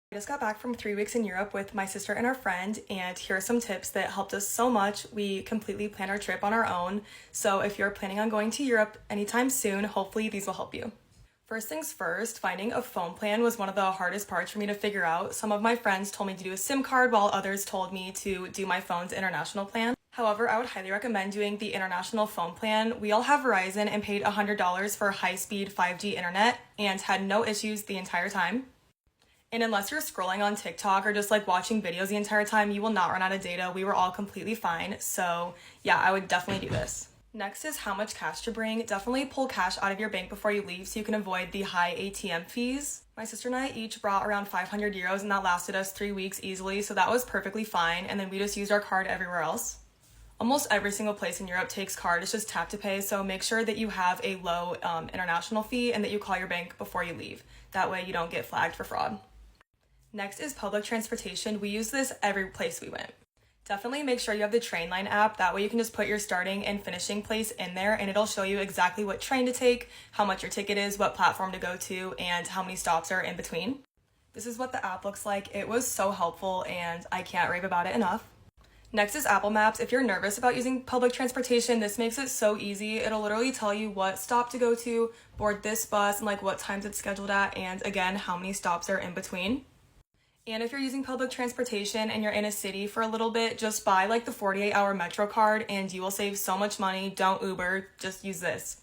I just got back from 3 weeks in Europe with my sister and our friend, and here are some tips that helped us so much. We completely planned our trip on our own, so if you're planning on going to Europe anytime soon, hopefully these will help you. First things first, finding a phone plan was one of the hardest parts for me to figure out. Some of my friends told me to do a SIM card, while others told me to do my phone's international plan. However, I would highly recommend doing the international phone plan. We all have Verizon and paid $100 for high-speed 5G internet and had no issues the entire time. And unless you're scrolling on TikTok or just like watching videos the entire time, you will not run out of data. We were all completely fine. So yeah, I would definitely do this. Next is how much cash to bring. Definitely pull cash out of your bank before you leave so you can avoid the high ATM fees. My sister and I each brought around 500 euros and that lasted us 3 weeks easily. So that was perfectly fine. And then we just used our card everywhere else. Almost every single place in Europe takes card. It's just tap to pay. So make sure that you have a low international fee and that you call your bank before you leave. That way you don't get flagged for fraud. Next is public transportation. We use this every place we went. Definitely make sure you have the Trainline app. That way you can just put your starting and finishing place in there and it'll show you exactly what train to take, how much your ticket is, what platform to go to, and how many stops are in between. This is what the app looks like. It was so helpful and I can't rave about it enough. Next is Apple Maps. If you're nervous about using public transportation, this makes it so easy. It'll literally tell you what stop to go to, board this bus, and like what times it's scheduled at, and again, how many stops are in between. And if you're using public transportation and you're in a city for a little bit, just buy like the 48-hour Metro card and you will save so much money. Don't Uber, just use this.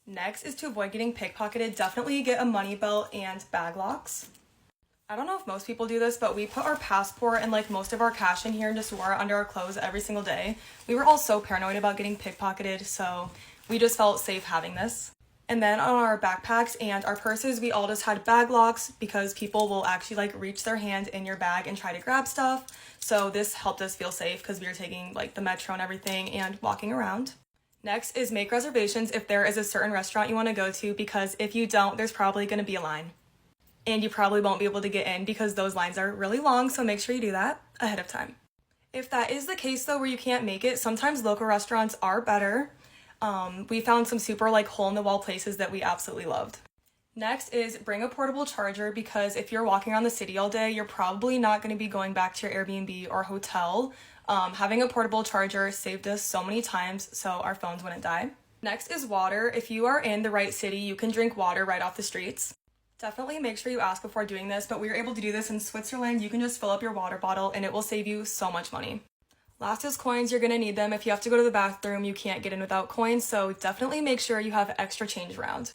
Next is to avoid getting pickpocketed. Definitely get a money belt and bag locks. I don't know if most people do this, but we put our passport and like most of our cash in here and just wore it under our clothes every single day. We were all so paranoid about getting pickpocketed, so we just felt safe having this. And then on our backpacks and our purses, we all just had bag locks because people will actually like reach their hand in your bag and try to grab stuff. So this helped us feel safe because we were taking like the Metro and everything and walking around. Next is make reservations if there is a certain restaurant you want to go to, because if you don't, there's probably going to be a line. And you probably won't be able to get in because those lines are really long, so make sure you do that ahead of time. If that is the case though, where you can't make it, sometimes local restaurants are better. We found some super like hole-in-the-wall places that we absolutely loved. Next is bring a portable charger, because if you're walking around the city all day, you're probably not going to be going back to your Airbnb or hotel. Having a portable charger saved us so many times so our phones wouldn't die. Next is water. If you are in the right city, you can drink water right off the streets. Definitely make sure you ask before doing this, but we were able to do this in Switzerland. You can just fill up your water bottle and it will save you so much money. Last is coins. You're going to need them. If you have to go to the bathroom, you can't get in without coins, so definitely make sure you have extra change around.